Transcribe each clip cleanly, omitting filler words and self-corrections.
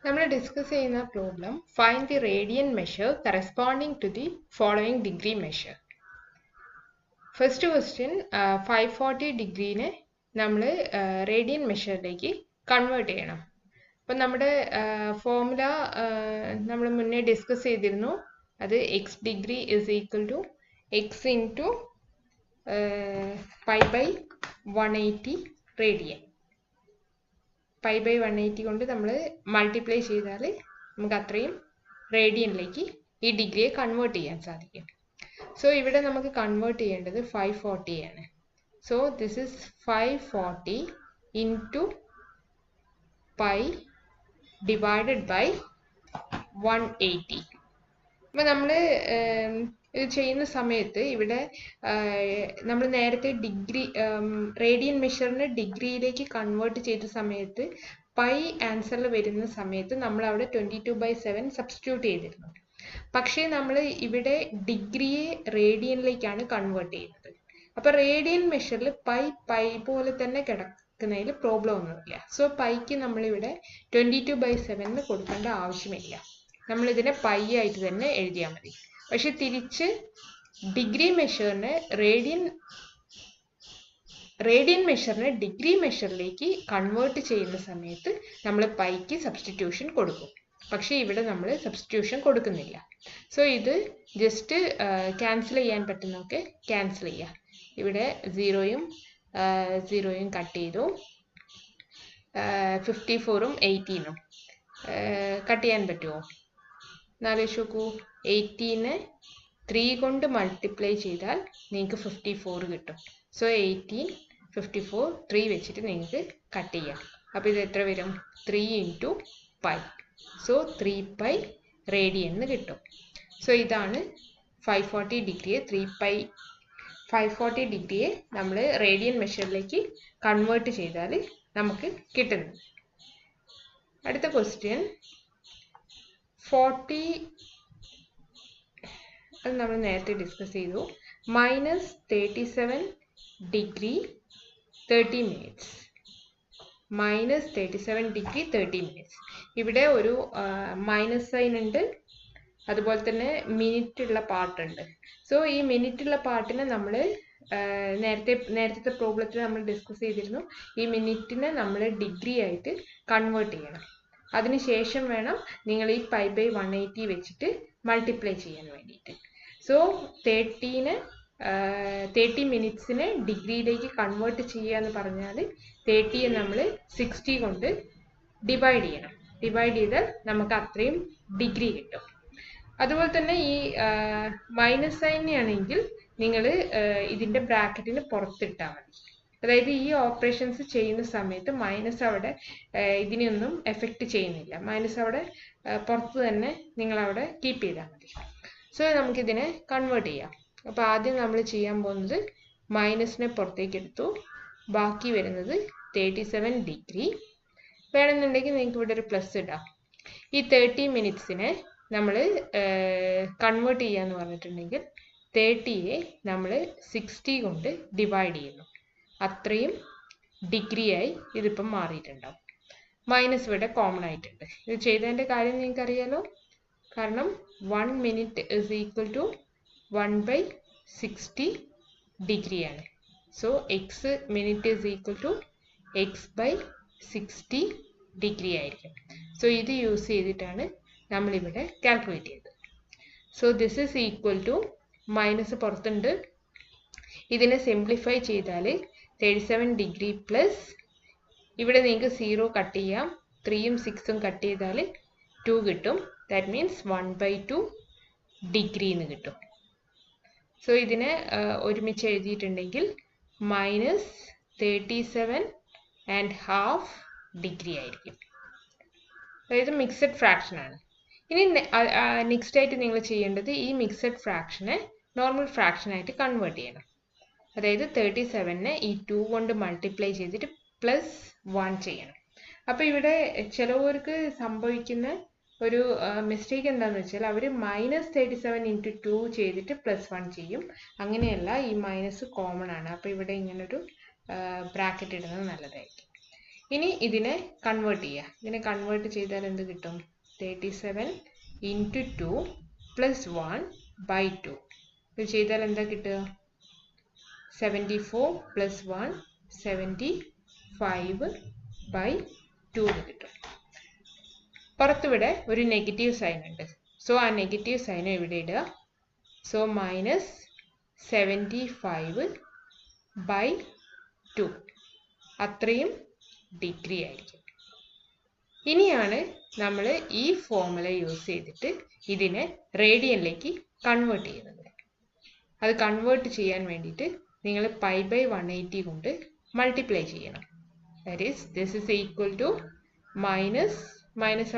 നമ്മൾ ഡിസ്കസ് ചെയ്യുന്ന problem find the radian measure corresponding to the following degree measure. First question 540 ഡിഗ്രീനെ നമ്മൾ radian മെഷറിലേക്ക് convert ചെയ്യണം. അപ്പം നമ്മുടെ ഫോർമുല നമ്മൾ മുന്നേ ഡിസ്കസ് ചെയ്തിരുന്നു. അത് x degree is equal to x into pi by 180 radian. Pi by 180 കൊണ്ട് നമ്മൾ മൾട്ടിപ്ലൈ ചെയ്താൽ നമുക്ക് അത്രയും റേഡിയനിലേക്ക് ഈ ഡിഗ്രിയെ കൺവേർട്ട് ചെയ്യാൻ സാധിക്കും. സോ ഇവിടെ നമുക്ക് കൺവേർട്ട് ചെയ്യേണ്ടത് 540 ആണ്. So this is 540 into pi divided by 180. അപ്പോൾ നമ്മൾ ഇത് ചെയ്യുന്ന സമയത്ത് ഇവിടെ നമ്മൾ നേരത്തെ ഡിഗ്രി റേഡിയൻ മെഷറിനെ ഡിഗ്രിയിലേക്ക് കൺവേർട്ട് ചെയ്ത സമയത്ത് പൈ ആൻസറിൽ വരുന്ന സമയത്ത് നമ്മൾ അവിടെ 22/7 സബ്സ്റ്റിറ്റ്യൂട്ട് ചെയ്തിരുന്നു. പക്ഷേ നമ്മൾ ഇവിടെ ഡിഗ്രിയെ റേഡിയനിലേക്കാണ് കൺവേർട്ട് ചെയ്യുന്നത്. അപ്പോൾ റേഡിയൻ മെഷറിൽ പൈ പോലെ തന്നെ കിടക്കുന്നതിൽ പ്രോബ്ലം ഒന്നുമില്ല. സോ പൈക്ക് നമ്മളിവിടെ 22/7 കൊടുക്കേണ്ട ആവശ്യമില്ല. നമ്മളിതിനെ പൈ ആയിട്ട് തന്നെ എഴുതിയാൽ മതി. പക്ഷെ തിരിച്ച് ഡിഗ്രി മെഷറിനെ റേഡിയൻ മെഷറിനെ ഡിഗ്രി മെഷറിലേക്ക് കൺവേർട്ട് ചെയ്യുന്ന സമയത്ത് നമ്മൾ പൈക്ക് സബ്സ്റ്റിറ്റ്യൂഷൻ കൊടുക്കും. പക്ഷെ ഇവിടെ നമ്മൾ സബ്സ്റ്റിറ്റ്യൂഷൻ കൊടുക്കുന്നില്ല. സോ ഇത് ജസ്റ്റ് ക്യാൻസൽ ചെയ്യാൻ പറ്റുന്നൊക്കെ ക്യാൻസൽ ചെയ്യാം. ഇവിടെ 0യും 0യും കട്ട് ചെയ്തു. 54ഉം 18ഉം കട്ട് ചെയ്യാൻ പറ്റുമോ? എന്നാലോചിച്ച് നോക്കൂ. 18നെ 3 കൊണ്ട് മൾട്ടിപ്ലൈ ചെയ്താൽ നിങ്ങൾക്ക് 54 കിട്ടും. സോ 18, 54, 3 വെച്ചിട്ട് നിങ്ങൾക്ക് കട്ട് ചെയ്യാം. അപ്പോൾ ഇത് എത്ര വരും? 3 into pi. So 3 pi radian എന്ന് കിട്ടും. സോ ഇതാണ് 540 ഡിഗ്രിയെ 540 ഡിഗ്രിയെ നമ്മൾ റേഡിയൻ മെഷറിലേക്ക് കൺവേർട്ട് ചെയ്താൽ നമുക്ക് കിട്ടുന്നത്. അടുത്ത ക്വസ്റ്റ്യൻ 40, അത് നമ്മൾ നേരത്തെ ഡിസ്കസ് ചെയ്തു. -37 ഡിഗ്രി 30 മിനിറ്റ്സ്. -37 degree 30 minutes. ഇവിടെ ഒരു മൈനസ് സൈൻ ഉണ്ട്, അതുപോലെ തന്നെ മിനിറ്റ് ഉള്ള പാർട്ടുണ്ട്. സോ ഈ മിനിറ്റ് ഉള്ള പാർട്ടിനെ നമ്മൾ നേരത്തെ പ്രോബ്ലത്തിൽ നമ്മൾ ഡിസ്കസ് ചെയ്തിരുന്നു. ഈ മിനിറ്റിനെ നമ്മൾ ഡിഗ്രി ആയിട്ട് കൺവേർട്ട് ചെയ്യണം. അതിനുശേഷം വേണം നിങ്ങൾ ഈ പൈ ബൈ 180 വെച്ചിട്ട് മൾട്ടിപ്ലൈ ചെയ്യാൻ വേണ്ടിയിട്ട്. സോ 30 മിനിറ്റ്സിനെ ഡിഗ്രിയിലേക്ക് കൺവേർട്ട് ചെയ്യുക എന്ന് പറഞ്ഞാൽ 30യെ നമ്മൾ 60 കൊണ്ട് ഡിവൈഡ് ചെയ്യണം. ഡിവൈഡ് ചെയ്താൽ നമുക്ക് അത്രയും ഡിഗ്രി കിട്ടും. അതുപോലെ തന്നെ ഈ മൈനസ് സൈനാണെങ്കിൽ നിങ്ങൾ ഇതിൻ്റെ ബ്രാക്കറ്റിന് പുറത്തിട്ടാൽ മതി. അതായത് ഈ ഓപ്പറേഷൻസ് ചെയ്യുന്ന സമയത്ത് മൈനസ് അവിടെ ഇതിനെയൊന്നും എഫക്റ്റ് ചെയ്യുന്നില്ല. മൈനസ് അവിടെ പുറത്ത് തന്നെ നിങ്ങളവിടെ കീപ്പ് ചെയ്താൽ മതി. സോ നമുക്കിതിനെ കൺവേർട്ട് ചെയ്യാം. അപ്പോൾ ആദ്യം നമ്മൾ ചെയ്യാൻ പോകുന്നത് മൈനസിനെ പുറത്തേക്ക് എടുത്തു. ബാക്കി വരുന്നത് 37 ഡിഗ്രി. വേണമെന്നുണ്ടെങ്കിൽ നിങ്ങൾക്ക് ഇവിടെ ഒരു പ്ലസ് ഇടാം. ഈ 30 മിനിറ്റ്സിനെ നമ്മൾ കൺവേർട്ട് ചെയ്യാന്ന് പറഞ്ഞിട്ടുണ്ടെങ്കിൽ 30യെ നമ്മൾ 60 കൊണ്ട് ഡിവൈഡ് ചെയ്യുന്നു. അത്രയും ഡിഗ്രിയായി ഇതിപ്പം മാറിയിട്ടുണ്ടാവും. മൈനസ് ഇവിടെ കോമൺ ആയിട്ടുണ്ട്. ഇത് ചെയ്തതിൻ്റെ കാര്യം നിങ്ങൾക്ക് അറിയാലോ. കാരണം 1 മിനിറ്റ് ഇസ് ഈക്വൽ ടു 1/60 ഡിഗ്രിയാണ്. So x minute is equal to x/60 degree ആയിരിക്കും. സോ ഇത് യൂസ് ചെയ്തിട്ടാണ് നമ്മളിവിടെ കാൽക്കുലേറ്റ് ചെയ്തത്. So this is equal to minus പുറത്തുണ്ട്. ഇതിനെ സിംപ്ലിഫൈ ചെയ്താൽ 37 ഡിഗ്രി പ്ലസ് ഇവിടെ നിങ്ങൾക്ക് 0 കട്ട് ചെയ്യാം. 3യും 6ഉം കട്ട് ചെയ്താൽ 2 കിട്ടും. ദാറ്റ് മീൻസ് 1/2 ഡിഗ്രി എന്ന് കിട്ടും. സോ ഇതിനെ ഒരുമിച്ച് എഴുതിയിട്ടുണ്ടെങ്കിൽ -37.5 ഡിഗ്രി ആയിരിക്കും. അതായത് മിക്സഡ് ഫ്രാക്ഷനാണ്. ഇനി നെക്സ്റ്റ് ആയിട്ട് നിങ്ങൾ ചെയ്യേണ്ടത് ഈ മിക്സഡ് ഫ്രാക്ഷനെ നോർമൽ ഫ്രാക്ഷനായിട്ട് കൺവേർട്ട് ചെയ്യണം. അതായത് 37നെ ഈ 2 കൊണ്ട് മൾട്ടിപ്ലൈ ചെയ്തിട്ട് +1 ചെയ്യണം. അപ്പോൾ ഇവിടെ ചിലവർക്ക് സംഭവിക്കുന്ന ഒരു മിസ്റ്റേക്ക് എന്താണെന്ന് വെച്ചാൽ അവർ -37 ഇൻറ്റു 2 ചെയ്തിട്ട് +1 ചെയ്യും. അങ്ങനെയല്ല, ഈ മൈനസ് കോമൺ ആണ്. അപ്പോൾ ഇവിടെ ഇങ്ങനൊരു ബ്രാക്കറ്റ് ഇടുന്നത് നല്ലതായിരിക്കും. ഇനി ഇതിനെ കൺവേർട്ട് ചെയ്യുക. ഇതിനെ കൺവേർട്ട് ചെയ്താൽ എന്ത് കിട്ടും? 37 into 2 plus 1 by 2. ഇത് ചെയ്താൽ എന്താ കിട്ടുക? 74 plus 1 75 by 2 കിട്ടും. പുറത്തിവിടെ ഒരു നെഗറ്റീവ് സൈൻ ഉണ്ട്. സോ ആ നെഗറ്റീവ് സൈൻ ഇവിടെ ഇടുക. സോ -75 by 2 അത്രയും ഡിഗ്രി ആയിരിക്കും. ഇനിയാണ് നമ്മൾ ഈ ഫോർമുല യൂസ് ചെയ്തിട്ട് ഇതിനെ റേഡിയനിലേക്ക് കൺവേർട്ട് ചെയ്യുന്നത്. അത് കൺവേർട്ട് ചെയ്യാൻ വേണ്ടിയിട്ട് നിങ്ങൾ π/180 കൊണ്ട് മൾട്ടിപ്ലൈ ചെയ്യണം. That is this is equal to minus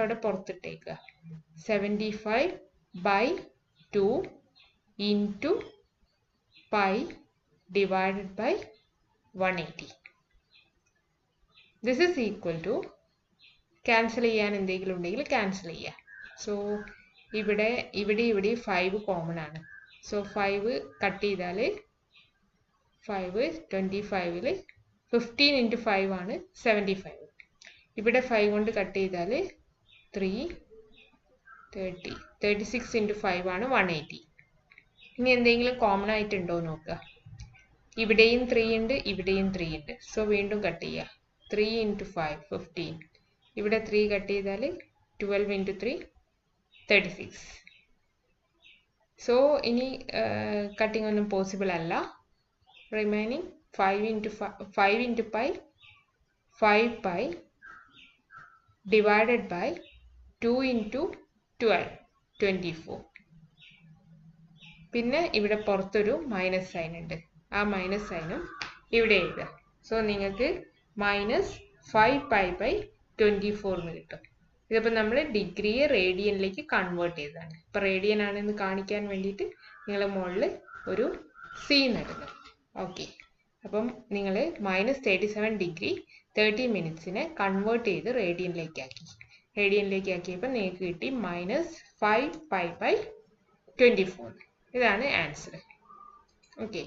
അവിടെ പുറത്തിട്ടേക്കുക 75/2 into pi divided by 180. This is equal to cancel ചെയ്യാൻ എന്തെങ്കിലും ഉണ്ടെങ്കിൽ ക്യാൻസൽ ചെയ്യുക. സോ ഇവിടെ 5 കോമൺ ആണ്. സോ 5 കട്ട് ചെയ്താൽ 5 25ൽ 15 into 5 ആണ് 75. ഇവിടെ 5 കൊണ്ട് കട്ട് ചെയ്താൽ 3 30 36 into 5 ആണ് 180. ഇനി എന്തെങ്കിലും കോമൺ ആയിട്ടുണ്ടോ നോക്കുക. ഇവിടെയും 3 ഉണ്ട്, ഇവിടെയും 3 ഉണ്ട്. സോ വീണ്ടും കട്ട് ചെയ്യുക. 3 into 5 15. ഇവിടെ 3 കട്ട് ചെയ്താൽ 12 into 3 36. സോ ഇനി കട്ടിംഗ് ഒന്നും പോസിബിൾ അല്ല. Remaining 5 into pi 5 pi divided by 2 into 12 24. പിന്നെ ഇവിടെ പുറത്തൊരു മൈനസ് സൈൻ ഉണ്ട്. ആ മൈനസ് സൈനും ഇവിടെ എഴുതുക. സോ നിങ്ങൾക്ക് -5π/24 എന്ന് കിട്ടും. ഇതിപ്പോൾ നമ്മൾ ഡിഗ്രിയെ റേഡിയനിലേക്ക് കൺവേർട്ട് ചെയ്തതാണ്. ഇപ്പോൾ റേഡിയൻ ആണെന്ന് കാണിക്കാൻ വേണ്ടിയിട്ട് നിങ്ങൾ മുകളിൽ ഒരു സി നടുന്നു. ഓക്കെ, അപ്പം നിങ്ങൾ -37 ഡിഗ്രി 30 മിനിറ്റ്സിനെ കൺവേർട്ട് ചെയ്ത് റേഡിയനിലേക്ക് ആക്കിയപ്പോൾ നിങ്ങൾക്ക് കിട്ടി -5π/24. ഇതാണ് ആൻസർ. ഓക്കെ.